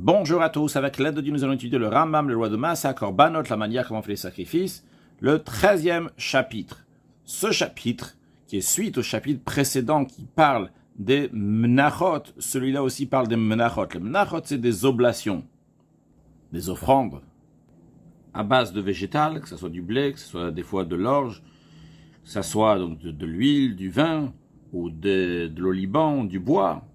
Bonjour à tous, avec l'aide de Dieu, nous allons étudier le Rambam, le roi de Massa, Korbanot, la manière comment on fait les sacrifices, le 13e chapitre. Ce chapitre, qui est suite au chapitre précédent qui parle des Menachot, celui-là aussi parle des Menachot. Les Menachot, c'est des oblations, des offrandes à base de végétal, que ce soit du blé, que ce soit des fois de l'orge, que ce soit donc de l'huile, du vin, ou de l'oliban, du bois.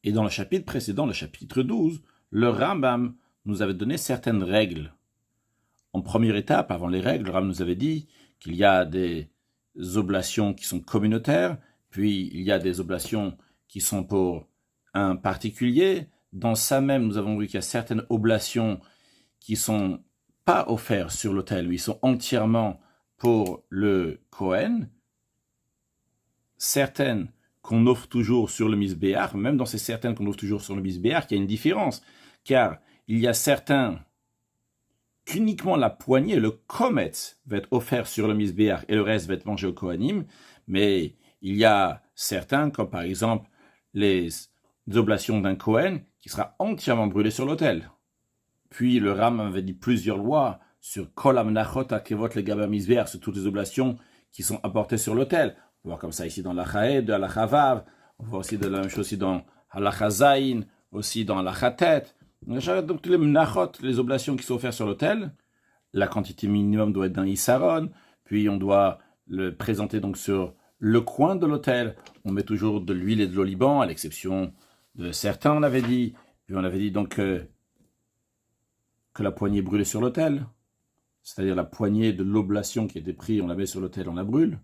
Et dans le chapitre précédent, le chapitre 12, le Rambam nous avait donné certaines règles. En première étape, avant les règles, le Rambam nous avait dit qu'il y a des oblations qui sont communautaires, puis il y a des oblations qui sont pour un particulier. Dans ça même, nous avons vu qu'il y a certaines oblations qui sont pas offertes sur l'autel, mais ils sont entièrement pour le Kohen. Certaines qu'on offre toujours sur le Misbéach, même dans ces certaines qu'on offre toujours sur le Misbéach, il y a une différence, car il y a certains qu'uniquement la poignée, le kometz, va être offert sur le Misbéach et le reste va être mangé au Kohanim, mais il y a certains, comme par exemple les oblations d'un Kohen, qui sera entièrement brûlé sur l'autel. Puis le Ram avait dit plusieurs lois sur Kol Amnachot Akevot le Gaba Misbéach, sur toutes les oblations qui sont apportées sur l'autel. On voit comme ça ici dans l'Achaed, de l'Achavav, on voit aussi de la même chose aussi dans l'Achazaïn, aussi dans l'Achatet. Donc tous les Menachot, les oblations qui sont offertes sur l'autel, la quantité minimum doit être d'un Issaron, puis on doit le présenter donc sur le coin de l'autel. On met toujours de l'huile et de l'oliban, à l'exception de certains, on avait dit. Puis on avait dit donc que la poignée brûlée sur l'autel, c'est-à-dire la poignée de l'oblation qui a été prise, on la met sur l'autel, on la brûle.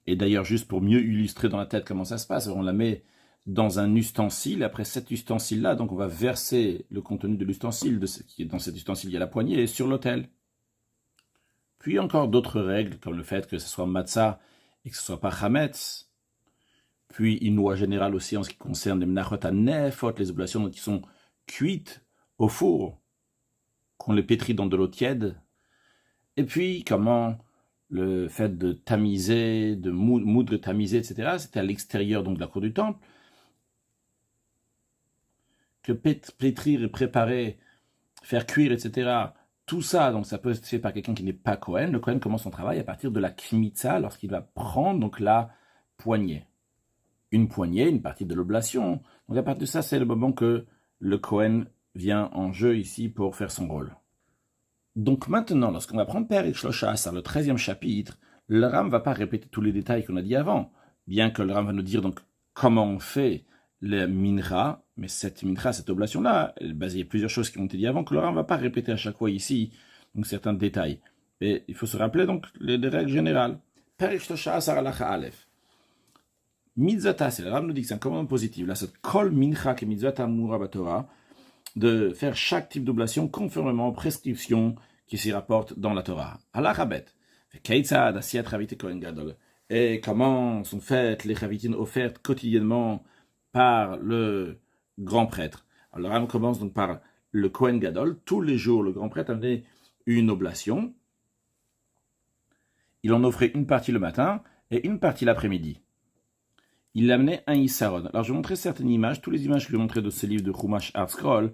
Et d'ailleurs, juste pour mieux illustrer dans la tête comment ça se passe, on la met dans un ustensile. Après cet ustensile-là, donc on va verser le contenu de l'ustensile, dans cet ustensile, il y a la poignée, et sur l'autel. Puis encore d'autres règles, comme le fait que ce soit matzah et que ce soit pas chametz. Puis une loi générale aussi en ce qui concerne les menachot à nefot, les oblations qui sont cuites au four, qu'on les pétrit dans de l'eau tiède. Et puis comment le fait de tamiser, de moudre tamiser, etc., c'était à l'extérieur donc de la cour du temple. Que pétrir et préparer, faire cuire, etc., tout ça, donc ça peut être fait par quelqu'un qui n'est pas Kohen. Le Kohen commence son travail à partir de la kmitza, lorsqu'il va prendre donc la poignée. Une poignée, une partie de l'oblation. Donc à partir de ça, c'est le moment que le Kohen vient en jeu ici pour faire son rôle. Donc maintenant, lorsqu'on va prendre Perek Shlosha Asar, le 13e chapitre, le Ram ne va pas répéter tous les détails qu'on a dit avant, bien que le Ram va nous dire donc comment on fait le mincha, mais cette mincha, cette oblation-là, il y a plusieurs choses qui ont été dites avant, que le Ram ne va pas répéter à chaque fois ici, donc certains détails. Et il faut se rappeler donc les règles générales. Perek Shlosha Asar Alacha Aleph. Mitzvata, c'est le Ram nous dit que c'est un commandement positif. Là, cette kol mincha ke mitzvata amura batorah, de faire chaque type d'oblation conformément aux prescriptions qui s'y rapportent dans la Torah. Et comment sont faites les chavitin offertes quotidiennement par le grand prêtre. Alors on commence donc par le Kohen Gadol. Tous les jours, le grand prêtre amenait une oblation. Il en offrait une partie le matin et une partie l'après-midi. Il amenait un Issaron. Alors je vais montrer certaines images. Toutes les images que je vais montrer de ce livre de Chumash Art Scroll,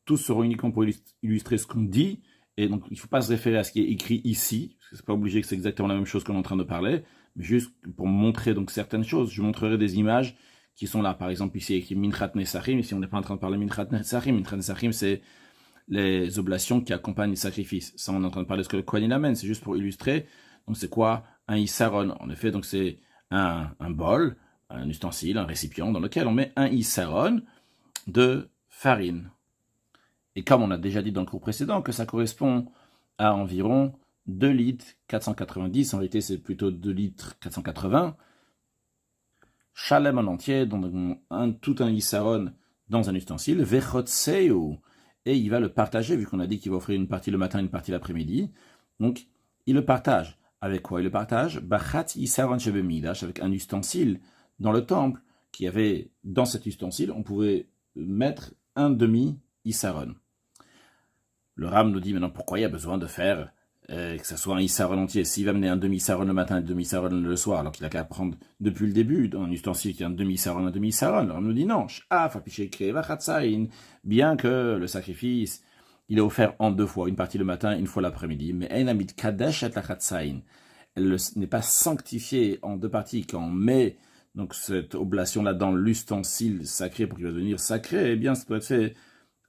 tous seront uniquement pour illustrer ce qu'on dit. Et donc il ne faut pas se référer à ce qui est écrit ici, parce que c'est pas obligé que c'est exactement la même chose qu'on est en train de parler, mais juste pour montrer donc certaines choses. Je montrerai des images qui sont là. Par exemple, ici écrit Minchat Nesachim. Ici on n'est pas en train de parler Minchat Nesachim. Minchat Nesachim, c'est les oblations qui accompagnent les sacrifices. Ça, on est en train de parler de ce que le Kohen amène. C'est juste pour illustrer. Donc c'est quoi un Issaron? En effet, donc c'est un bol, un ustensile, un récipient dans lequel on met un Issaron de farine. Et comme on a déjà dit dans le cours précédent que ça correspond à environ 2 litres 490, en réalité c'est plutôt 2 litres 480, Shalem en entier, donc tout un Issaron dans un ustensile, Vechotseu, et il va le partager, vu qu'on a dit qu'il va offrir une partie le matin et une partie l'après-midi. Donc il le partage. Avec quoi il le partage? Bachat Issaron Shebemidash, avec un ustensile dans le temple, qui avait, dans cet ustensile, on pouvait mettre un demi Issaron. Le Ram nous dit maintenant pourquoi il y a besoin de faire que ce soit un Issaron entier, s'il va mener un demi-Saron le matin et un demi-Saron le soir, alors qu'il a qu'à prendre depuis le début, dans un ustensile qui est un demi-Saron, alors on nous dit non, bien que le sacrifice, il est offert en deux fois, une partie le matin, une fois l'après-midi, mais elle n'est pas sanctifiée en deux parties. Quand on met donc cette oblation-là dans l'ustensile sacré pour qu'il va devenir sacré, eh bien ça doit être fait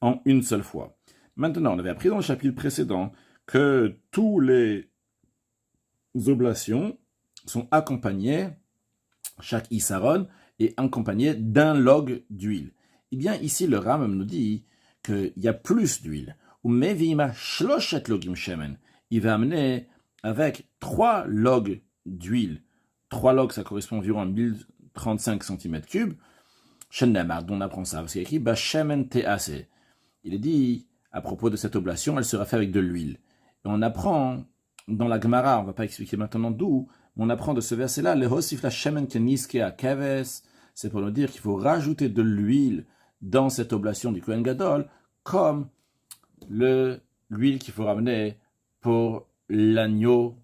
en une seule fois. Maintenant, on avait appris dans le chapitre précédent que tous les oblations sont accompagnées, chaque Issaron est accompagné d'un log d'huile. Eh bien, ici, le Rambam nous dit qu'il y a plus d'huile. Il va amener avec 3 logs d'huile. 3 logs, ça correspond environ à 1035 cm3. Shennemar, dont on apprend ça, parce qu'il y a écrit Bashemen Tease. Il est dit, à propos de cette oblation, elle sera faite avec de l'huile. Et on apprend dans la Gemara, on ne va pas expliquer maintenant d'où, mais on apprend de ce verset-là, le Hosif la Shemen Keniske a Keves, c'est pour nous dire qu'il faut rajouter de l'huile dans cette oblation du Kohen Gadol, comme l'huile qu'il faut ramener pour l'agneau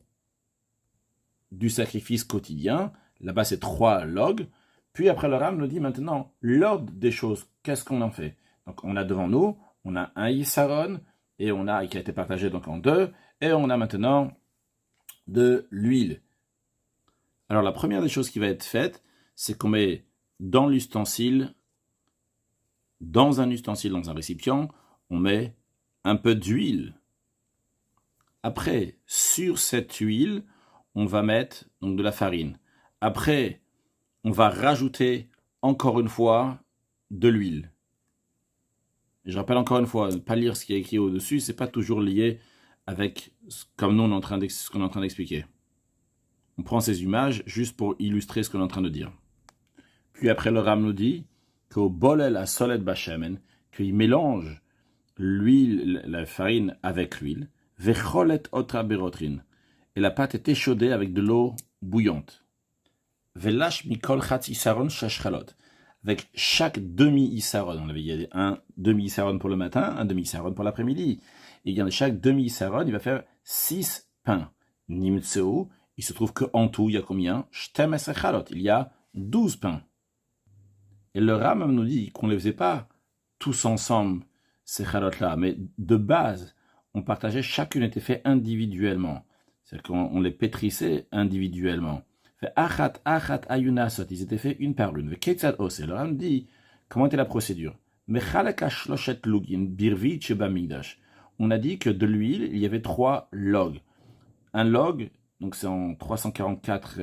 du sacrifice quotidien. Là-bas, c'est 3 logs. Puis après, le Ram nous dit maintenant l'ordre des choses. Qu'est-ce qu'on en fait? Donc, on a devant nous, on a un Issaron, et on a qui a été partagé donc en 2, et on a maintenant de l'huile. Alors, la première des choses qui va être faite, c'est qu'on met dans l'ustensile, dans un récipient, on met un peu d'huile. Après, sur cette huile, on va mettre donc de la farine. Après, on va rajouter encore une fois de l'huile. Je rappelle encore une fois, ne pas lire ce qui est écrit au-dessus, c'est pas toujours lié avec comme nous ce qu'on est en train d'expliquer. On prend ces images juste pour illustrer ce qu'on est en train de dire. Puis après, le Ram nous dit qu'au bolel à solet bashemen, qu'il mélange l'huile, la farine avec l'huile, vecholet otra berotrin, et la pâte est échaudée avec de l'eau bouillante. Velash mikol chatz isaron shashchalot, avec chaque demi-issaron. On avait dit un demi-issaron pour le matin, un demi-issaron pour l'après-midi. Et bien chaque demi-issaron, il va faire 6 pains. Nimtseu, il se trouve qu'en tout, il y a combien? Shtem esrechalot, il y a 12 pains. Et le Rambam nous dit qu'on ne les faisait pas tous ensemble, ces chalot-là, mais de base, on partageait, chacune était fait individuellement. C'est-à-dire qu'on les pétrissait individuellement. Achat ayunasot, ils étaient faits une par l'une. Le Rambam dit, comment était la procédure? On a dit que de l'huile, il y avait 3 logs. Un log, donc c'est en 344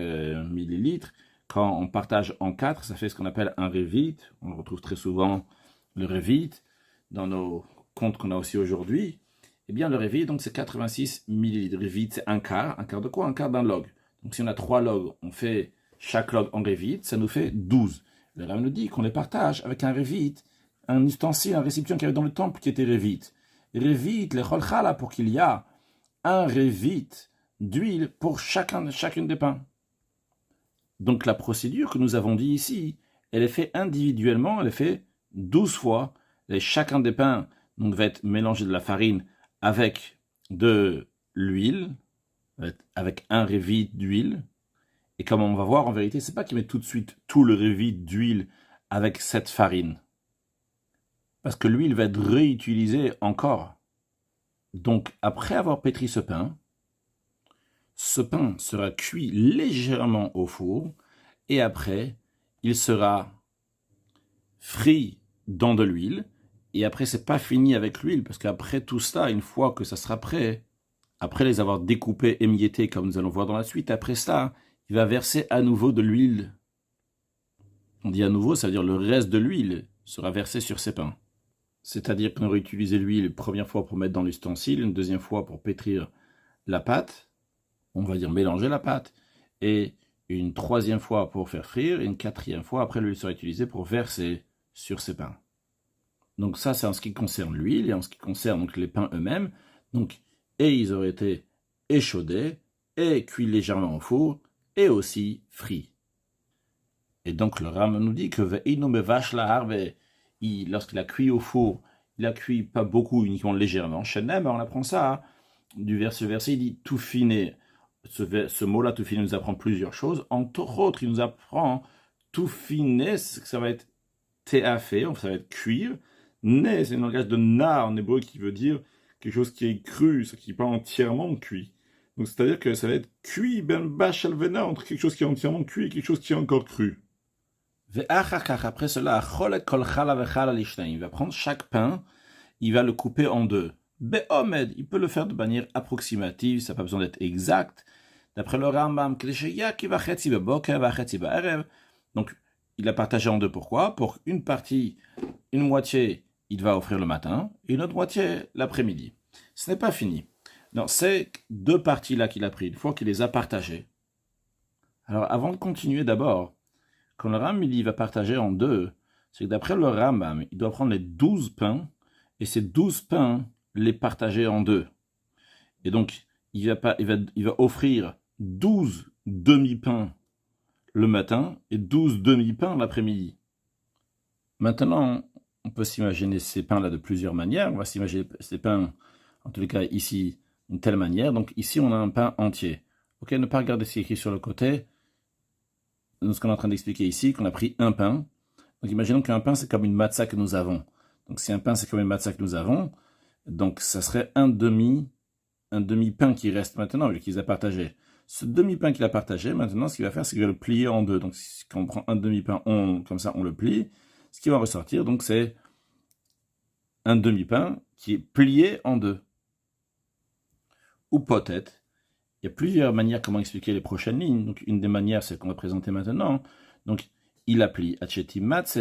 millilitres. Quand on partage en 4, ça fait ce qu'on appelle un revit. On retrouve très souvent le revit dans nos comptes qu'on a aussi aujourd'hui. Eh bien, le revit, donc c'est 86 millilitres. Revit, c'est un quart. Un quart de quoi? Un quart d'un log. Donc si on a 3 logs, on fait chaque log en revit, ça nous fait 12. Le Ram nous dit qu'on les partage avec un revit, un ustensile, un récipient qu'il y avait dans le temple qui était revit. Revit, les cholchala, pour qu'il y a un revit d'huile pour chacune des pains. Donc la procédure que nous avons dit ici, elle est faite individuellement, elle est faite 12 fois. Et chacun des pains donc, va être mélangé de la farine avec de l'huile, avec un revit d'huile. Et comme on va voir, en vérité, c'est pas qu'il met tout de suite tout le revit d'huile avec cette farine. Parce que l'huile va être réutilisée encore. Donc, après avoir pétri ce pain sera cuit légèrement au four, et après, il sera frit dans de l'huile, et après, c'est pas fini avec l'huile, parce qu'après tout ça, une fois que ça sera prêt, après les avoir découpés, émiettés, comme nous allons voir dans la suite, après ça, il va verser à nouveau de l'huile. On dit à nouveau, ça veut dire le reste de l'huile sera versé sur ces pains. C'est-à-dire qu'on aurait utilisé l'huile une première fois pour mettre dans l'ustensile, une deuxième fois pour pétrir la pâte, on va dire mélanger la pâte, et une troisième fois pour faire frire, et une quatrième fois, après l'huile sera utilisée pour verser sur ces pains. Donc ça, c'est en ce qui concerne l'huile, et en ce qui concerne donc, les pains eux-mêmes, donc, et ils auraient été échaudés, et cuits légèrement au four, et aussi frits. Et donc le Ram nous dit que lorsqu'il a cuit au four, il a cuit pas beaucoup, uniquement légèrement. Chez Nem, on apprend ça ce verset, il dit tout fine. Ce mot-là, tout fine, nous apprend plusieurs choses. Entre autres, il nous apprend tout fine, ça va être théafé, ça va être cuire. Ne, c'est un langage de na en hébreu qui veut dire quelque chose qui est cru, ce qui n'est pas entièrement cuit. Donc c'est-à-dire que ça va être cuit, ben bachalvena, entre quelque chose qui est entièrement cuit et quelque chose qui est encore cru. Après cela, il va prendre chaque pain, il va le couper en deux. Be'omed, il peut le faire de manière approximative, ça n'a pas besoin d'être exact. D'après le Rambam, donc il a partagé en deux. Pourquoi? Pour une partie, une moitié, il va offrir le matin, et une autre moitié l'après-midi. Ce n'est pas fini. Non, c'est deux parties-là qu'il a pris, une fois qu'il les a partagées. Alors, avant de continuer d'abord, quand le Rambam il va partager en deux, c'est que d'après le Rambam, il doit prendre les 12 pains, et ces 12 pains, les partager en deux. Et donc, il va offrir 12 demi-pains le matin et 12 demi-pains l'après-midi. Maintenant, on peut s'imaginer ces pains-là de plusieurs manières. On va s'imaginer ces pains, en tous les cas ici, d'une telle manière. Donc ici, on a un pain entier. Ok, ne pas regarder ce qui est écrit sur le côté. Ce qu'on est en train d'expliquer ici, qu'on a pris un pain. Donc imaginons qu'un pain, c'est comme une matzah que nous avons. Donc si un pain, c'est comme une matzah que nous avons, donc ça serait un demi-pain qui reste maintenant, vu qu'il a partagé. Ce demi-pain qu'il a partagé, maintenant, ce qu'il va faire, c'est qu'il va le plier en deux. Donc quand on prend un demi-pain, comme ça, on le plie. Ce qui va ressortir, donc, c'est un demi-pain qui est plié en deux. Ou peut-être, il y a plusieurs manières comment expliquer les prochaines lignes. Donc, une des manières, c'est qu'on va présenter maintenant. Donc, il a plié Hachetimatse,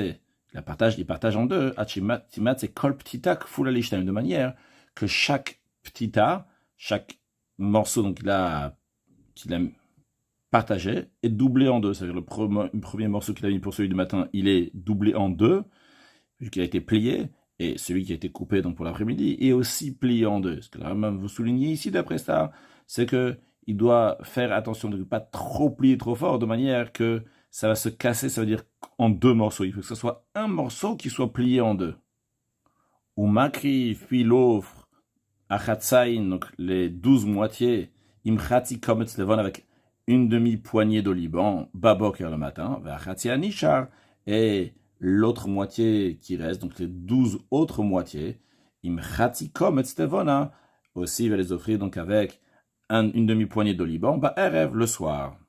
il partage en deux. Hachetimatse kol ptita kfula lishtaim, de manière que chaque ptita, chaque morceau donc, qu'il a partagé est doublé en deux. C'est-à-dire le premier morceau qu'il a mis pour celui du matin, il est doublé en deux, vu qu'il a été plié, et celui qui a été coupé donc pour l'après-midi est aussi plié en deux. Ce que la Rambam vous soulignez ici d'après ça, c'est que il doit faire attention de ne pas trop plier trop fort, de manière que ça va se casser, ça veut dire en deux morceaux. Il faut que ce soit un morceau qui soit plié en deux. Ou makri, puis l'offre, achatsain, donc les 12 moitiés, imchati kometz levon avec une demi-poignée d'oliban, baboker le matin, vachati anishar, et l'autre moitié qui reste, donc les 12 autres moitiés, imchati kometz levona, aussi il va les offrir donc avec une demi-poignée d'oliban, erev le soir.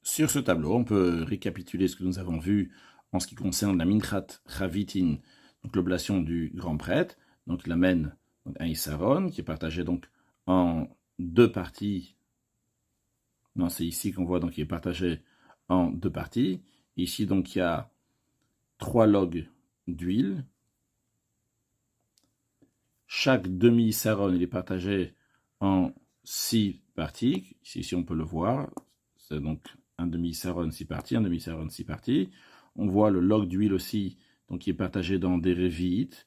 Sur ce tableau, on peut récapituler ce que nous avons vu en ce qui concerne la minchat chavitin, donc l'oblation du grand prêtre, donc l'amène un isaron qui est partagé donc en deux parties. Non, c'est ici qu'on voit donc il est partagé en deux parties. Ici donc il y a 3 logs d'huile. Chaque demi-saron il est partagé en 6 parties. Ici on peut le voir. C'est donc un demi-saron 6 parties, un demi-saron 6 parties. On voit le log d'huile aussi, donc qui est partagé dans des révites.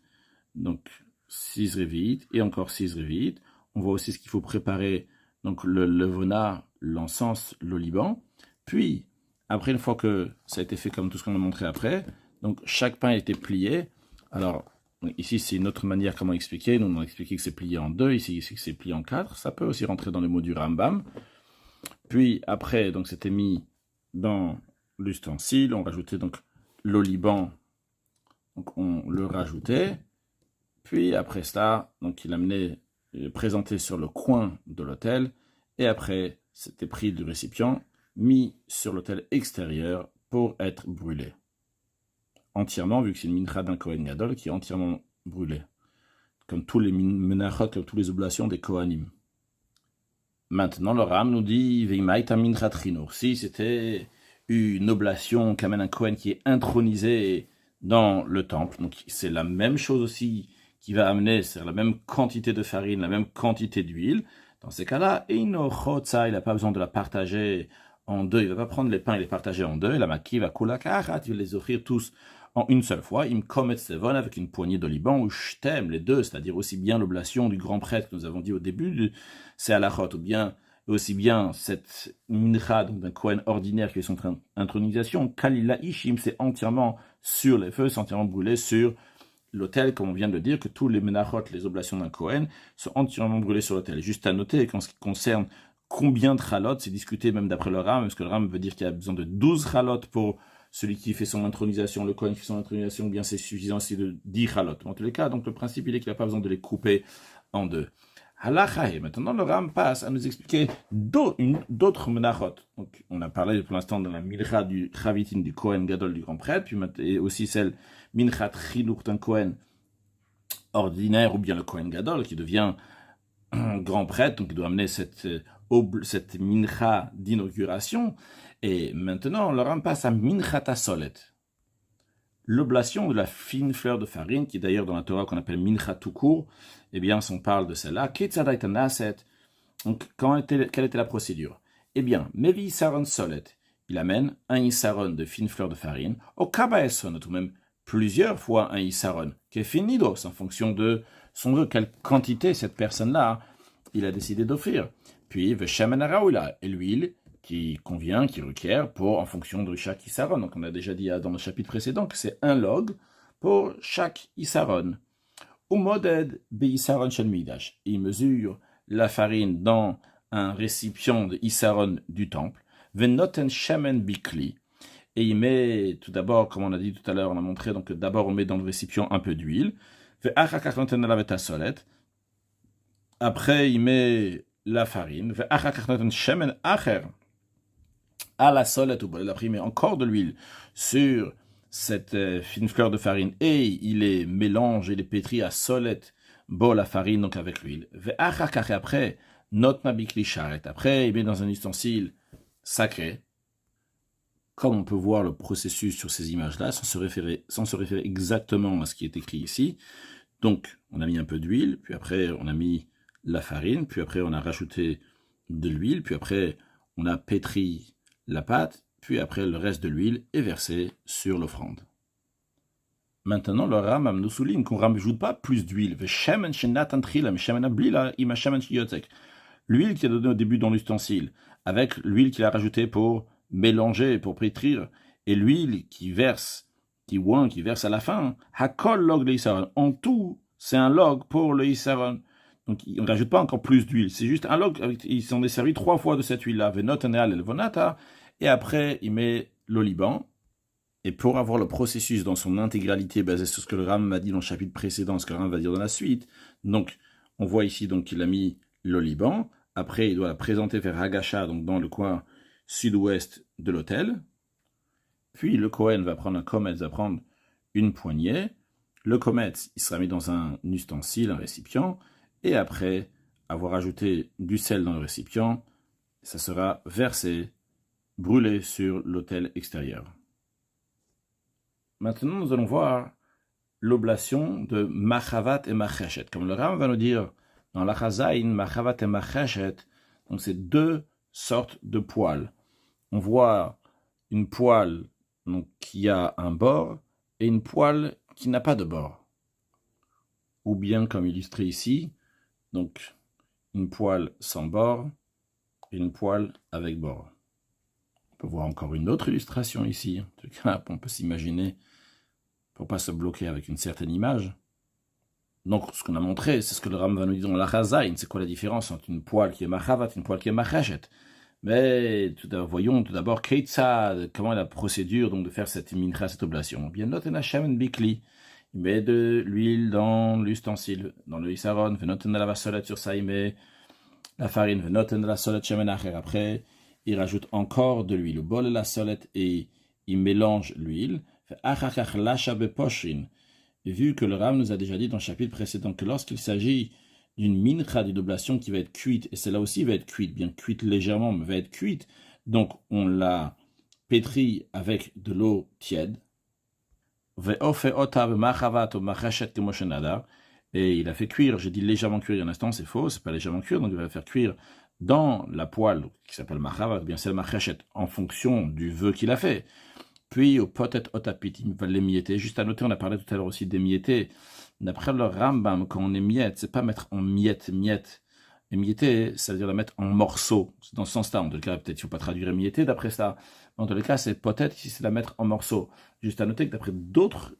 Donc 6 révites et encore 6 révites. On voit aussi ce qu'il faut préparer, donc le levona, l'encens, l'oliban. Puis, après, une fois que ça a été fait comme tout ce qu'on a montré après, donc chaque pain a été plié. Alors, ici, c'est une autre manière comment expliquer. Nous, on a expliqué que c'est plié en 2, ici, que c'est plié en 4. Ça peut aussi rentrer dans les mots du Rambam. Puis, après, donc c'était mis dans l'ustensile. On rajoutait donc l'oliban. Donc, on le rajoutait. Puis, après ça, donc il amenait présenté sur le coin de l'autel, et après, c'était pris du récipient, mis sur l'autel extérieur pour être brûlé. Entièrement, vu que c'est une mincha d'un Kohen Gadol qui est entièrement brûlé. Comme tous les menachot, comme toutes les oblations des Kohanim. Maintenant, le Ram nous dit, Veimaïta minchat chinour. Si c'était une oblation qu'amène un Kohen qui est intronisé dans le temple, donc c'est la même chose aussi qui va amener, c'est la même quantité de farine, la même quantité d'huile. Dans ces cas-là, il n'a pas besoin de la partager en deux. Il ne va pas prendre les pains et les partager en deux. Et la maki va kulakarat, il va les offrir tous en une seule fois. Il me commet sevon avec une poignée d'oliban ou shtem, les deux, c'est-à-dire aussi bien l'oblation du grand prêtre que nous avons dit au début, c'est à la chot, ou bien aussi bien cette mincha d'un Kohen ordinaire qui est son intronisation, kalila ishim, c'est entièrement sur les feux, c'est entièrement brûlé sur l'autel, comme on vient de le dire, que tous les menachot, les oblations d'un Kohen, sont entièrement brûlés sur l'autel. Juste à noter qu'en ce qui concerne combien de chalot, c'est discuté même d'après le Ram, parce que le Ram veut dire qu'il y a besoin de 12 chalot pour celui qui fait son intronisation, le Kohen qui fait son intronisation, ou bien c'est suffisant aussi de 10 chalot. En tous les cas, donc le principe, il est qu'il n'a pas besoin de les couper en deux. Halachahe. Maintenant, le Ram passe à nous expliquer d'autres menachot. Donc, on a parlé pour l'instant de la mincha du chavitin du Kohen Gadol du grand prêtre, puis et aussi celle minchat chinuch d'un Kohen ordinaire, ou bien le Kohen Gadol qui devient un grand prêtre, donc il doit amener cette mincha d'inauguration. Et maintenant, le Ram passe à minchat asolet. L'oblation de la fine fleur de farine, qui est d'ailleurs dans la Torah qu'on appelle mincha tout court, eh bien, on parle de celle-là. Donc, quelle était la procédure? Eh bien, mevi isaron solet, il amène un isaron de fine fleur de farine, au kabaeson, ou même plusieurs fois un isaron, qui est finidos, en fonction de son vœu, quelle quantité cette personne-là, il a décidé d'offrir. Puis, veshemen araoula, et l'huile, qui convient, qui requiert, en fonction de chaque isaron. Donc on a déjà dit dans le chapitre précédent que c'est un log pour chaque isaron. Umoded beisaron shel midash. Il mesure la farine dans un récipient de isaron du temple. Venoten shemen bikli. Et il met tout d'abord, comme on a dit tout à l'heure, on a montré, donc d'abord on met dans le récipient un peu d'huile. Ve'achakach noten alavet hasolet. Après il met la farine. Ve'achakach noten shemen acher. À la solette, ou il a pris encore de l'huile sur cette fine fleur de farine et il les mélange et les pétrit à solette, la farine, donc avec l'huile. Après, notre nabikli charet. Après, il met dans un ustensile sacré. Comme on peut voir le processus sur ces images-là, sans se référer exactement à ce qui est écrit ici. Donc, on a mis un peu d'huile, puis après, on a mis la farine, puis après, on a rajouté de l'huile, puis après, on a pétri la pâte, puis après le reste de l'huile est versé sur l'offrande. Maintenant, le Rambam nous souligne qu'on ne rajoute pas plus d'huile. L'huile qu'il a donnée au début dans l'ustensile, avec l'huile qu'il a rajoutée pour mélanger, pour pétrir, et l'huile qui verse à la fin, hakol log le isaron. En tout, c'est un log pour le isaron. Donc, on ne rajoute pas encore plus d'huile. C'est juste un log. Ils s'en est servi 3 fois de cette huile-là. Et après, il met l'oliban. Et pour avoir le processus dans son intégralité, basé sur ce que le Ram m'a dit dans le chapitre précédent, ce que le Ram va dire dans la suite. Donc, on voit ici donc qu'il a mis l'oliban. Après, il doit la présenter vers Hagasha, donc dans le coin sud-ouest de l'autel. Puis, le Kohen va prendre un kometz, va prendre une poignée. Le kometz, il sera mis dans un ustensile, un récipient. Et après avoir ajouté du sel dans le récipient, ça sera versé, brûlé sur l'autel extérieur. Maintenant, nous allons voir l'oblation de Machavat et Macheshet. Comme le Ram va nous dire dans la Chazaïn, Machavat et Macheshet, donc c'est 2 sortes de poils. On voit une poêle donc, qui a un bord et une poêle qui n'a pas de bord. Ou bien, comme illustré ici, donc une poêle sans bord et une poêle avec bord. On peut voir encore une autre illustration ici. En tout cas, on peut s'imaginer, pour ne pas se bloquer avec une certaine image. Donc, ce qu'on a montré, c'est ce que le Ram va nous dire dans la Chazaïn. C'est quoi la différence entre une poêle qui est machavat et une poêle qui est macheshet? Mais voyons tout d'abord comment est la procédure donc, de faire cette mincha, cette oblation. Bien, noten hashem bikli. Il met de l'huile dans l'ustensile, dans le isaron, venoten la vasolet sur ça, il met la farine, venoten la solet shemen acher. Après, il rajoute encore de l'huile, bol la solet et il mélange l'huile. Vu que le Ram nous a déjà dit dans le chapitre précédent que lorsqu'il s'agit d'une mincha d'oblation qui va être cuite, et celle-là aussi va être cuite, bien cuite légèrement, mais va être cuite, donc on la pétrit avec de l'eau tiède. Et il a fait cuire, j'ai dit légèrement cuire il y a un instant, c'est faux, c'est pas légèrement cuire, donc il va la faire cuire dans la poêle qui s'appelle machavat, bien celle machachet, en fonction du vœu qu'il a fait. Puis au potet otapit, il va l'émietter. Juste à noter, on a parlé tout à l'heure aussi d'émietter. D'après le Rambam, quand on émiette, c'est pas mettre en miettes, Émietté, ça veut dire la mettre en morceaux. C'est dans ce sens-là. En tout cas, peut-être qu'il ne faut pas traduire émietté d'après ça. Mais en tous les cas, c'est peut-être ici, c'est la mettre en morceaux. Juste à noter que d'après d'autres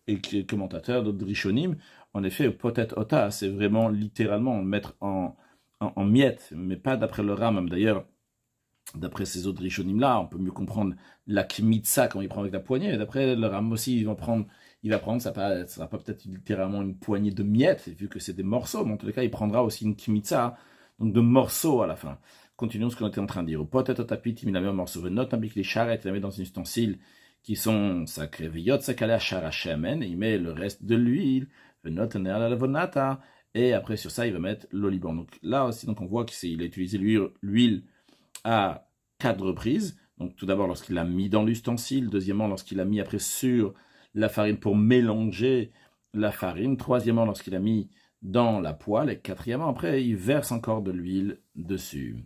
commentateurs, d'autres rishonim, en effet, peut-être ota, c'est vraiment littéralement mettre en miettes, mais pas d'après le Rambam. D'ailleurs, d'après ces autres rishonim-là, on peut mieux comprendre la kmitsa quand il prend avec la poignée. D'après le Rambam aussi, il va prendre, ça sera pas peut-être littéralement une poignée de miettes, vu que c'est des morceaux, mais en tous les cas, il prendra aussi une kmitsa, donc de morceaux à la fin. Continuons ce qu'on était en train de dire. Peut-être au tapis, il la met en morceaux. Note avec les charrettes, il la met dans un ustensile qui sont sacrés. Veyot sakale acharachamen, il met le reste de l'huile. Note la lavonata, et après sur ça, il va mettre l'oliban. Donc là aussi, donc on voit qu'il a utilisé l'huile à 4 reprises. Donc tout d'abord lorsqu'il l'a mis dans l'ustensile, deuxièmement lorsqu'il l'a mis après sur la farine pour mélanger la farine, troisièmement lorsqu'il a mis dans la poêle, et quatrièmement après il verse encore de l'huile dessus.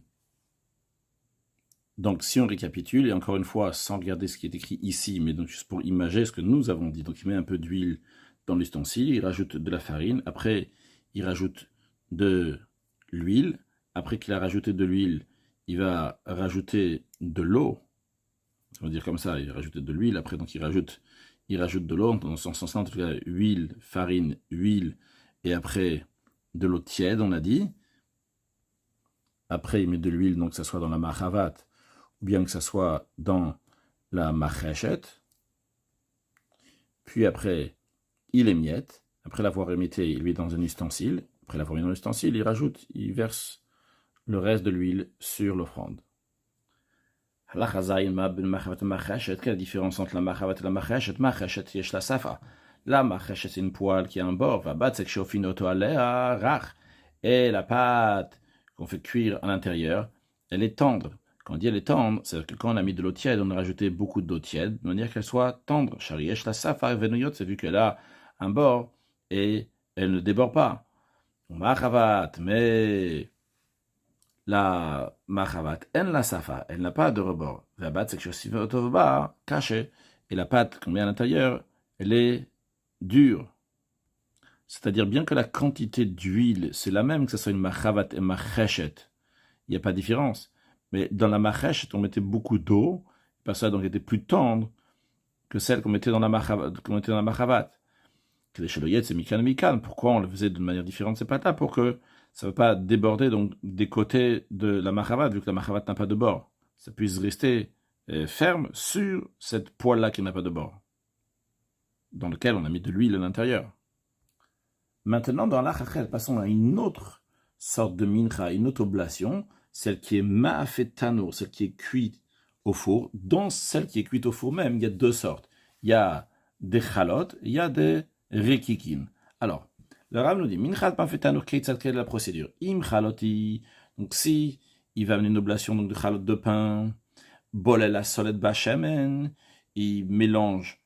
Donc si on récapitule, et encore une fois sans regarder ce qui est écrit ici, mais donc juste pour imager ce que nous avons dit, donc il met un peu d'huile dans l'ustensile, il rajoute de la farine, après il rajoute de l'huile, après qu'il a rajouté de l'huile, il va rajouter de l'eau, ça veut dire comme ça, il va rajouter de l'huile, après donc il rajoute de l'eau, dans ce sens-là, en tout cas, huile, farine, huile, et après de l'eau tiède, on a dit. Après, il met de l'huile, donc que ça soit dans la machavat, ou bien que ça soit dans la macheshet. Puis après, il émiette. Après l'avoir émietté, il met dans un ustensile. Après l'avoir mis dans l'ustensile, il verse le reste de l'huile sur l'offrande. Quelle est la différence entre la machavat et la macheshet? Macheshet, yesh la safa. La macheshet, c'est une poêle qui a un bord. Vabat, c'est que shofinoto alea rach. Et la pâte qu'on fait cuire à l'intérieur, elle est tendre. Quand on dit elle est tendre, c'est-à-dire que quand on a mis de l'eau tiède, on a rajouté beaucoup d'eau tiède, de manière qu'elle soit tendre. Shariyesh la safa venuyot, c'est vu qu'elle a un bord et elle ne déborde pas. Machavat, mais la machavat, en la safa, elle n'a pas de rebord. Vabat, c'est que shofinoto caché. Et la pâte qu'on met à l'intérieur, elle est dure. C'est-à-dire, bien que la quantité d'huile, c'est la même, que ce soit une machavat et macheshet, il n'y a pas de différence. Mais dans la macheshet, on mettait beaucoup d'eau, parce que ça donc était plus tendre que celle qu'on mettait dans la machavat. Que les chaloyettes, c'est mikan. Pourquoi on le faisait de manière différente, ces pâtes-là? Pour que ça ne va pas déborder donc, des côtés de la machavat, vu que la machavat n'a pas de bord. Ça puisse rester ferme sur cette poêle-là qui n'a pas de bord, dans lequel on a mis de l'huile à l'intérieur. Maintenant, dans l'achachel, passons à une autre sorte de mincha, une autre oblation, celle qui est ma'afetano, celle qui est cuite au four. Dans celle qui est cuite au four même, il y a deux sortes. Il y a des chalot, il y a des rekikin. Alors, le Rav nous dit, minchat ma'afetano, quelle est la procédure? Im chaloti, donc si il va amener une oblation donc de chalot de pain, bolel la solet bachemen, il mélange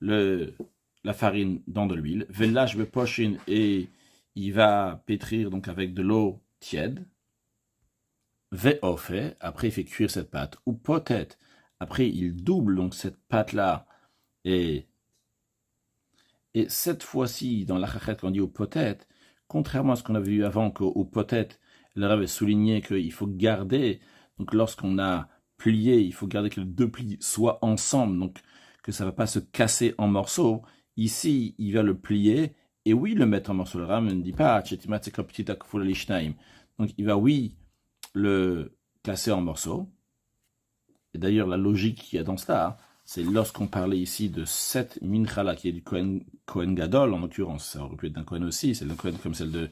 la farine dans de l'huile. Velage be pochin, et il va pétrir donc avec de l'eau tiède. Ve'ofe, après il fait cuire cette pâte. Ou peut-être, après il double donc cette pâte-là. Et cette fois-ci, dans la chachet, quand on dit au peut-être, contrairement à ce qu'on avait vu avant, qu'au peut-être, le Rav avait souligné qu'il faut garder, donc lorsqu'on a plié, il faut garder que les deux plis soient ensemble, donc que ça ne va pas se casser en morceaux. Ici, il va le plier, et oui, le mettre en morceaux. Le Ram ne dit pas, donc il va, oui, le casser en morceaux. Et d'ailleurs, la logique qu'il y a dans cela, c'est lorsqu'on parlait ici de cette minchala qui est du Kohen Gadol, en l'occurrence, ça aurait pu être d'un Kohen aussi, c'est d'un Kohen comme celle de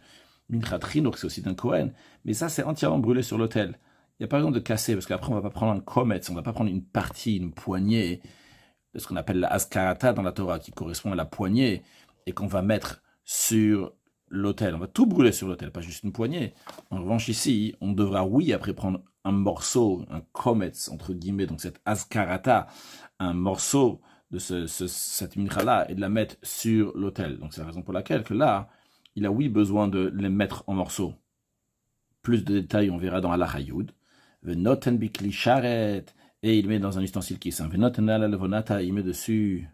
Minchat Chinour, c'est aussi d'un Kohen, mais ça, c'est entièrement brûlé sur l'autel. Il n'y a pas besoin de casser, parce qu'après, on ne va pas prendre un kometz, on ne va pas prendre une partie, une poignée, de ce qu'on appelle la askarata dans la Torah, qui correspond à la poignée, et qu'on va mettre sur l'autel. On va tout brûler sur l'autel, pas juste une poignée. En revanche, ici, on devra, oui, après prendre un morceau, un kometz, entre guillemets, donc cette askarata, un morceau de cette mincha-là, et de la mettre sur l'autel. Donc c'est la raison pour laquelle que là, il a, oui, besoin de les mettre en morceaux. Plus de détails, on verra dans Allah Hayoud. Venoten bikli sharet, et il met dans un ustensile qui est saint. Il met dessus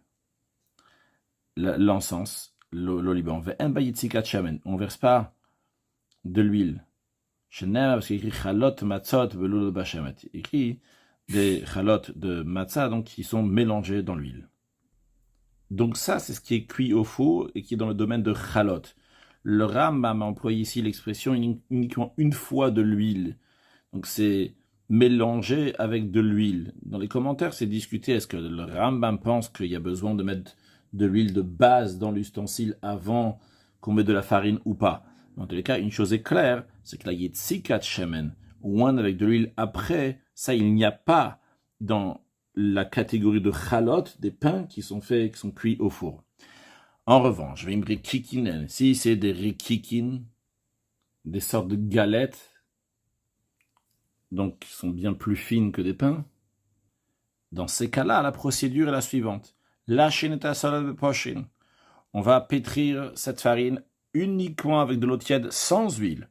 l'encens, l'oliban. On ne verse pas de l'huile. Shenem, parce qu'il écrit chalot matzot belul bashemet. Il écrit des chalot de matzah, donc qui sont mélangés dans l'huile. Donc ça, c'est ce qui est cuit au four et qui est dans le domaine de chalot. Le Rambam a employé ici l'expression uniquement une fois de l'huile. Donc c'est mélangé avec de l'huile. Dans les commentaires, c'est discuté, est-ce que le Rambam pense qu'il y a besoin de mettre de l'huile de base dans l'ustensile avant qu'on mette de la farine ou pas. Dans tous les cas, une chose est claire, c'est que la yetzikat shemen, oint avec de l'huile après, ça il n'y a pas dans la catégorie de chalot, des pains qui sont faits, qui sont cuits au four. En revanche, si c'est des rikikin, des sortes de galettes, donc qui sont bien plus fines que des pains, dans ces cas-là, la procédure est la suivante. On va pétrir cette farine uniquement avec de l'eau tiède sans huile.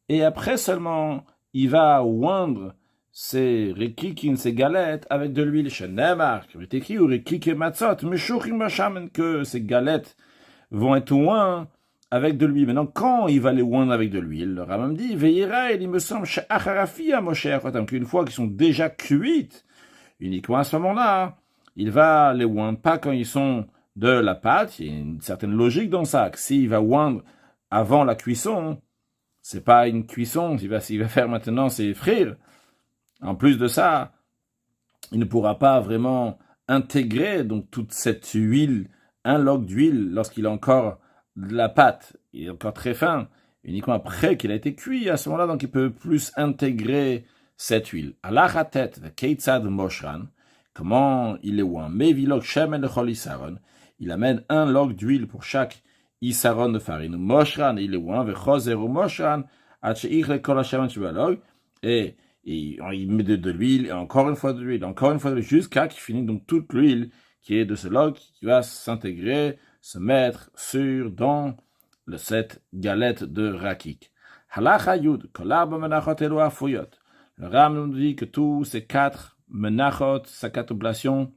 Et après seulement, il va oindre ces rikikin, ces galettes, avec de l'huile. Que ces galettes vont être ointes avec de l'huile. Maintenant, quand il va les oindre avec de l'huile, le Rambam dit, il me semble, qu'une fois qu'ils sont déjà cuites, uniquement à ce moment-là, il va les oindre, pas quand ils sont de la pâte. Il y a une certaine logique dans ça, que s'il va oindre avant la cuisson, c'est pas une cuisson, s'il va faire maintenant, c'est frire. En plus de ça, il ne pourra pas vraiment intégrer donc toute cette huile, un log d'huile, lorsqu'il a encore de la pâte, il est encore très fin, uniquement après qu'il a été cuit, à ce moment-là, donc il peut plus intégrer cette huile. Alachatet, keitzad moshran, comment il est ouin, mevilok shemen lechol isaron, il amène un log d'huile pour chaque isaron de farine. Moshran, il est ouin, vechoser ou moshran, atcheich lekol hashemen shibalog, et il met de l'huile, et encore une fois de l'huile, encore une fois de l'huile, jusqu'à qu'il finisse donc toute l'huile qui est de ce log qui va s'intégrer, se mettre dans cette galette de rakik. Halacha yud, kolab menachot elo afuyot. Le Ram nous dit que tous ces 4 menachot, ces 4 oblations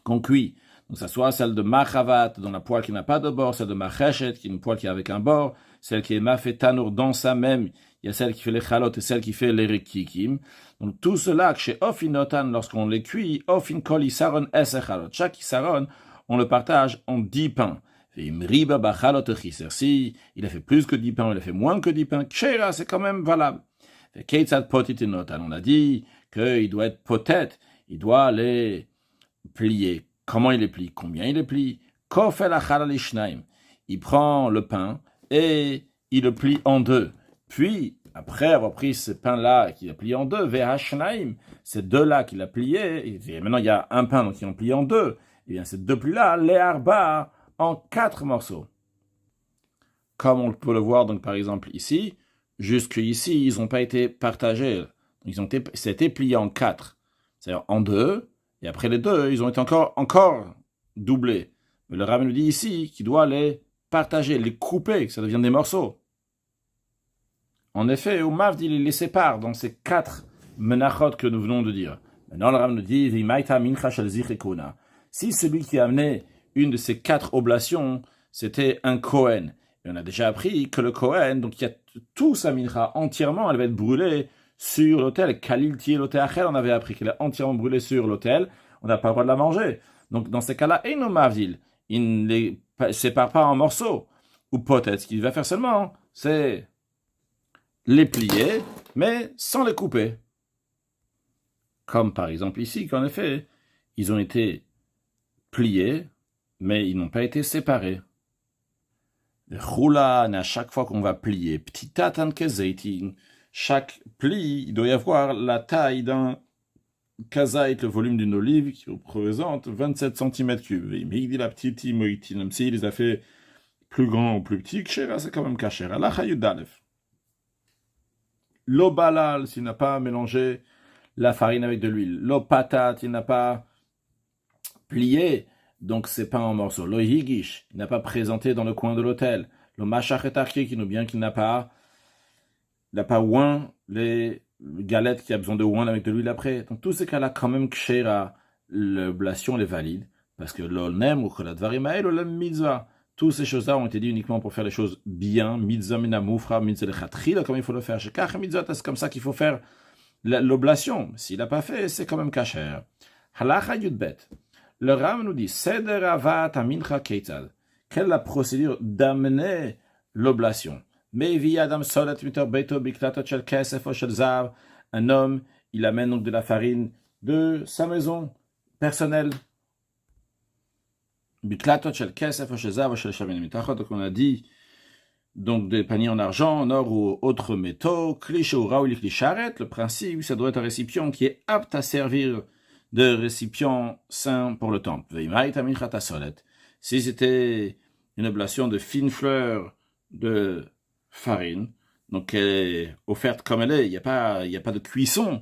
qu'on cuit, donc ça soit celle de machavat, dans la poêle qui n'a pas de bord, celle de macheshet, qui est une poêle qui est avec un bord, celle qui est mafetanour dans sa même, il y a celle qui fait les chalot et celle qui fait les rikikim. Donc tout cela, chez ofinotan, lorsqu'on les cuit, ofin kol isaron eser chalot. Chaque isaron, on le partage en 10 pains. Si il a fait plus que 10 pains, il a fait moins que 10 pains, kshera, c'est quand même valable. On a dit qu'il doit être potet, il doit les plier. Comment il les plie? Combien il les plie? Il prend le pain et il le plie en 2. Puis, après avoir pris ce pain-là qu'il a plié en 2, ces 2-là qu'il a pliés, et maintenant il y a un pain donc ils ont plié en 2, et bien ces 2 plis-là, les arba en 4 morceaux. Comme on peut le voir donc par exemple ici, jusqu'ici ils n'ont pas été partagés, c'était plié en 4, c'est-à-dire en 2, et après les 2, ils ont été encore doublés. Mais le Rabbin nous dit ici qu'il doit les partager, les couper, que ça devienne des morceaux. En effet, au Mavdi, il les sépare dans ces 4 menachot que nous venons de dire. Maintenant, le Rabbin nous dit, si celui qui a amené une de ces 4 oblations, c'était un Kohen. Et on a déjà appris que le Kohen, donc il y a tout sa mincha entièrement, elle va être brûlée sur l'autel. Kalil tié l'autel achel, on avait appris qu'elle est entièrement brûlée sur l'autel. On n'a pas le droit de la manger. Donc dans ces cas-là, et no Mavdil, il ne les sépare pas en morceaux. Ou peut-être ce qu'il va faire seulement, c'est les plier, mais sans les couper. Comme par exemple ici, qu'en effet, ils ont été pliés, mais ils n'ont pas été séparés. Roulan, à chaque fois qu'on va plier, petit tatan kezeitin, chaque pli, il doit y avoir la taille d'un kazait, le volume d'une olive, qui représente 27 cm3. Mais il dit la petite imoïtin, même s'il les a fait plus grands ou plus petits, kshera, c'est quand même kasher. Allah chayudalef. Lo balal, s'il n'a pas mélangé la farine avec de l'huile. Lo patat, il n'a pas plié, donc c'est pas en morceaux. Lo higish, il n'a pas présenté dans le coin de l'autel. Lo machachetarki, qui nous bien qu'il n'a pas oint les galettes qui a besoin de oint avec de l'huile après. Dans tous ces cas-là, quand même, kshera, l'oblation est valide, parce que l'olnem ou choladvarim ael olem mitzvah. Toutes ces choses-là ont été dites uniquement pour faire les choses bien. Mitzvah mina mufra, mitzvah lechatchila, comme il faut le faire. Shekach mitzvot, c'est comme ça qu'il faut faire l'oblation. S'il n'a pas fait, c'est quand même kasher. Halacha yudbet. Le Ram nous dit, Seder avat amincha keitzad. Quelle est la procédure d'amener l'oblation? Mevi adam solet mitor beito biklatot shel kesef o shel zav. Un homme, il amène donc de la farine de sa maison personnelle. Biklatot shel kesef o shel zav o shel shamin mitachot. Donc on a dit, donc des paniers en argent, en or ou autres métaux. Klish ou raouli klisharet. Le principe, ça doit être un récipient qui est apte à servir de récipient saint pour le temple. Si c'était une oblation de fines fleurs de farine, donc elle est offerte comme elle est, il n'y a pas de cuisson,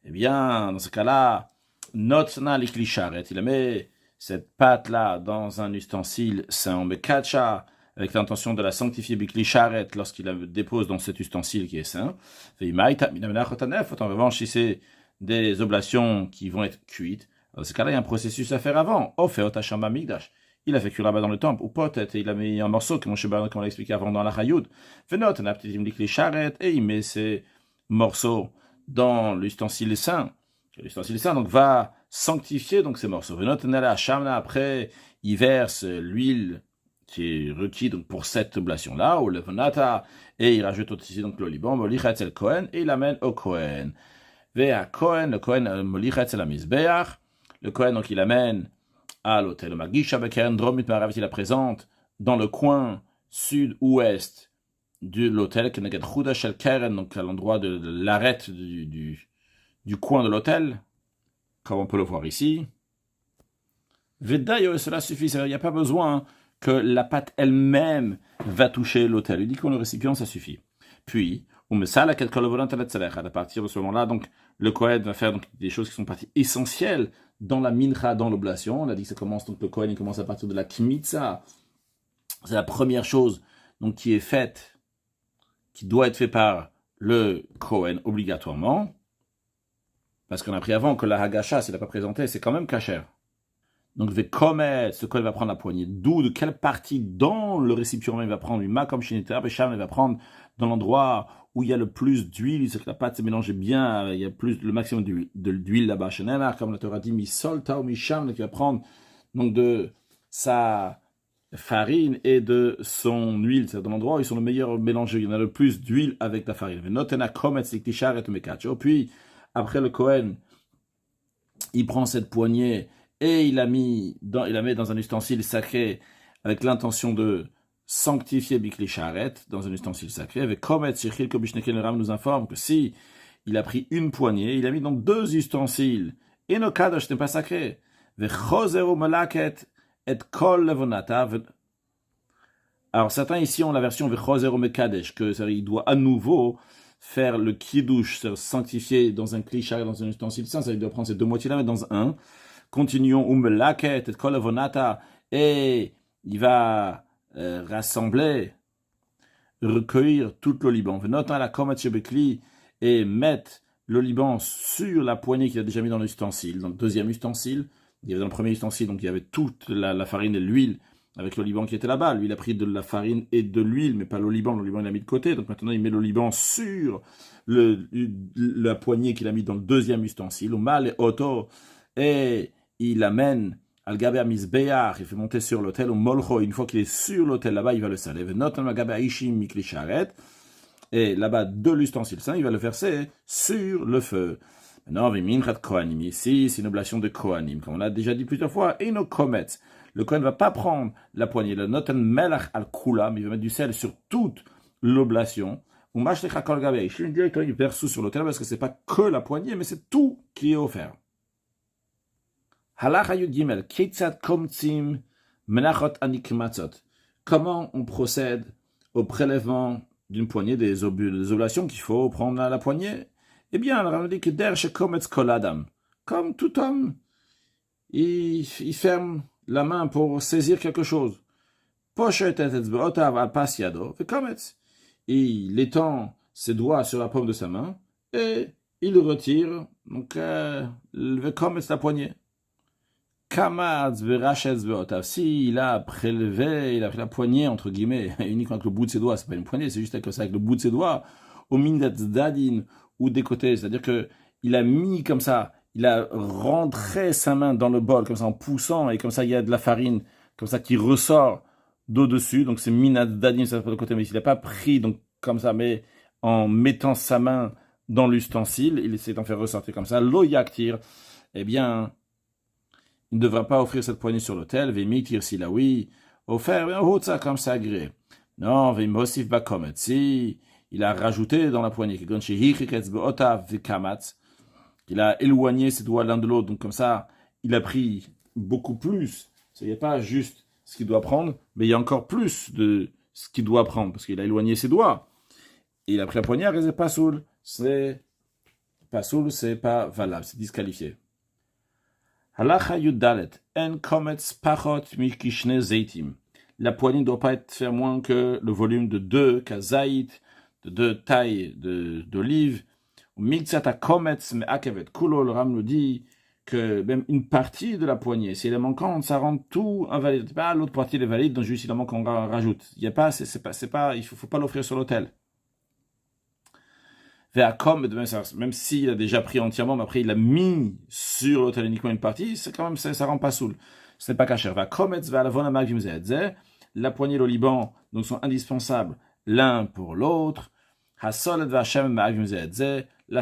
eh bien, dans ce cas-là, notna liklisharet, il met cette pâte-là dans un ustensile saint, on met kacha, avec l'intention de la sanctifier biklisharet lorsqu'il la dépose dans cet ustensile qui est saint. En revanche, si c'est des oblations qui vont être cuites. Dans ce cas-là, il y a un processus à faire avant. Il a fait cuire là-bas dans le temple, ou peut-être il a mis un morceau, comme on l'a expliqué avant dans la Chayout. Et il met ces morceaux dans l'ustensile saint. L'ustensile saint donc va sanctifier donc ces morceaux. Après, il verse l'huile qui est requise donc pour cette oblation-là, ou le venata, et il rajoute aussi donc l'oliban, et il l'amène au Kohen. Le Kohen, donc il amène à l'autel. Le Magisha Bekeren Dromit Marav, il la présente dans le coin sud-ouest de l'autel, donc à l'endroit de l'arête du coin de l'autel, comme on peut le voir ici. Vedayo, cela suffit, il n'y a pas besoin que la pâte elle-même va toucher l'autel. Il dit que le récipient, ça suffit. Puis, à partir de ce moment-là, donc, le Kohen va faire donc, des choses qui sont parties essentielles dans la mincha, dans l'oblation. On a dit que ça commence, donc le Kohen il commence à partir de la kmitza. C'est la première chose donc, qui est faite, qui doit être faite par le Kohen obligatoirement. Parce qu'on a appris avant que la hagasha, s'il n'a pas présenté, c'est quand même kasher. Donc, ce Kohen va prendre la poignée. D'où, de quelle partie dans le récipient il va prendre? Il va prendre dans l'endroit où il y a le plus d'huile, c'est que la pâte s'est mélangée bien, il y a plus le maximum d'huile là-bas. Comme la Torah dit, misolta ou misham, qui va prendre donc de sa farine et de son huile, c'est dans l'endroit où ils sont le meilleur mélangé. Il y en a le plus d'huile avec la farine. Puis après le Kohen, il prend cette poignée et il la met dans un ustensile sacré avec l'intention de sanctifier Bikli Sharet dans un ustensile sacré. Avec Komet Shechil Kobishneken, le Ram nous informe que si il a pris une poignée, il a mis dans deux ustensiles. Et no Kadosh n'est pas sacré. Vechozeru Malaket et Kol Levonata. Alors certains ici ont la version Vechozeru Mekadesh, que il doit à nouveau faire le Kiddush, sanctifier dans un Kli Sharet, dans un ustensile saint, il doit prendre ces deux moitiés-là, mettre dans un. Continuons, Umelaket et Kol Levonata, et il va rassembler, recueillir tout l'oliban. Venons à la Komet Shebekli et mettre l'oliban sur la poignée qu'il a déjà mis dans l'ustensile. Dans le deuxième ustensile, il y avait dans le premier ustensile, donc il y avait toute la farine et l'huile avec l'oliban qui était là-bas. Lui, il a pris de la farine et de l'huile, mais pas l'oliban. L'oliban, il l'a mis de côté. Donc maintenant, il met l'oliban sur la poignée qu'il a mis dans le deuxième ustensile. Au mal et auto, et il amène Al-Gabe Mizbeach, il fait monter sur l'autel, au Molcho, une fois qu'il est sur l'autel là-bas, il va le saler. Et là-bas, de l'ustensile saint, il va le verser sur le feu. Maintenant, ici, c'est une oblation de Kohanim. Comme on l'a déjà dit plusieurs fois, et nos comets. Le Kohen ne va pas prendre la poignée, le Noten Melach al-Kula, mais il va mettre du sel sur toute l'oblation. Ou Mashlech al-Gabe, il verse sur l'autel parce que c'est pas que la poignée, mais c'est tout qui est offert. Halacha Yud Gimel, Keitzad Komtzim Menachot Anikmatzot. Comment on procède au prélèvement d'une poignée des oblations qu'il faut prendre à la poignée? Eh bien, on dit que Der Shekometz Kol Adam. Comme tout homme, il ferme la main pour saisir quelque chose. Poshet et etzbeotav al pas yado vekometz. Il étend ses doigts sur la paume de sa main et il retire donc le vekometz la poignée. kamatz verachetz veotav. Si il a prélevé, il a pris la poignée, entre guillemets, uniquement avec le bout de ses doigts, c'est pas une poignée, c'est juste avec ça, avec le bout de ses doigts, au mindat dadin, ou des côtés, c'est-à-dire que il a mis comme ça, il a rentré sa main dans le bol, comme ça, en poussant, et comme ça, il y a de la farine, comme ça, qui ressort d'au-dessus, donc c'est mindat dadin, ça, de côté, mais il n'a pas pris, donc, comme ça, mais en mettant sa main dans l'ustensile, il essaie d'en faire ressortir comme ça, lo yaktir, eh bien, il ne devra pas offrir cette poignée sur l'autel, vemitir si là oui, offert, ça comme ça gré. Non, vemosif bakomet, si il a rajouté dans la poignée, il a éloigné ses doigts l'un de l'autre, donc comme ça, il a pris beaucoup plus. Il n'y a pas juste ce qu'il doit prendre, mais il y a encore plus de ce qu'il doit prendre, parce qu'il a éloigné ses doigts. Et il a pris la poignée, c'est pas soul. C'est pas valable, c'est disqualifié. Halacha Yudalet, en kometz pachot mikishne zeitim. La poignée ne doit pas faire moins que le volume de 2 kazaït, de 2 tailles d'olive. Miktsata kometz me'akevet kulo, le Ram nous dit que même une partie de la poignée, si elle est manquante, ça rend tout invalide. Pas l'autre partie est valide, donc juste il en manque, on rajoute. Il y a pas, c'est pas, il faut pas l'offrir sur l'autel. Même s'il a déjà pris entièrement, mais après il a mis sur l'autel uniquement une partie, c'est quand même, ça rend pas saoul. Ce n'est pas caché. La poignée et le Liban donc, sont indispensables l'un pour l'autre. La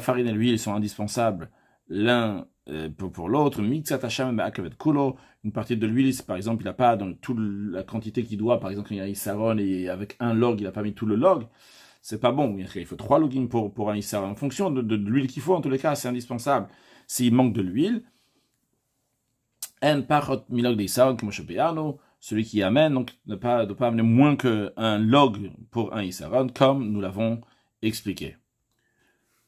farine et l'huile sont indispensables l'un pour l'autre. Une partie de l'huile, par exemple, il n'a pas dans toute la quantité qu'il doit, par exemple, quand il y a un issaron et avec un log, il n'a pas mis tout le log. C'est pas bon. Il faut 3 logging pour un issaron. En fonction de l'huile qu'il faut, en tous les cas, c'est indispensable. S'il manque de l'huile, celui qui amène, donc ne pas amener moins qu'un log pour un issaron, comme nous l'avons expliqué.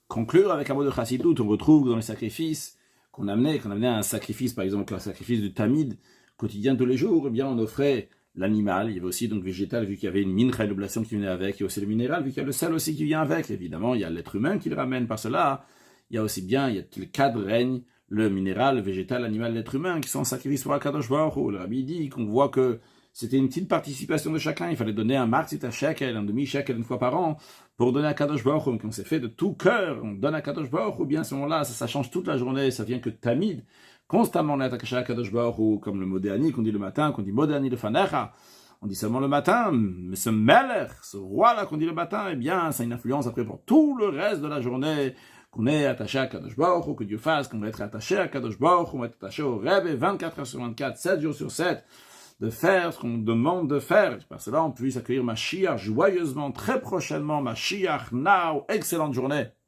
Conclure avec un mot de chassidut, on retrouve dans les sacrifices qu'on amenait un sacrifice, par exemple un sacrifice de tamid quotidien tous les jours, eh bien on offrait l'animal, il y avait aussi donc végétal vu qu'il y avait une mincha, une oblation qui venait avec, il y a aussi le minéral vu qu'il y a le sel aussi qui vient avec, évidemment il y a l'être humain qui le ramène par cela, il y a aussi bien, il y a les quatre règnes, le minéral, le végétal, l'animal, l'être humain qui sont en sacrifice pour Akadosh Baruch Hu. Le Rabbi dit qu'on voit que c'était une petite participation de chacun, il fallait donner un martzit à shekel, un demi-shekel une fois par an, pour donner à Kadosh Baruch Hu. Donc on s'est fait de tout cœur, on donne à Kadosh Baruch Hu, bien à ce moment-là, ça change toute la journée, ça vient que tamid, constamment on est attaché à Kadosh Baruch Hu, comme le modéani qu'on dit le matin, qu'on dit modéani le fanecha, on dit seulement le matin, mais ce melech, ce roi-là qu'on dit le matin, eh bien, ça a une influence après pour tout le reste de la journée, qu'on est attaché à Kadosh Baruch Hu, que Dieu fasse, qu'on va être attaché à Kadosh Baruch Hu, on va être attaché au Rebbe 24 heures sur 24, 7 jours sur 7, de faire ce qu'on demande de faire. Par cela, on puisse accueillir Mashiach joyeusement, très prochainement. Mashiach now. Excellente journée.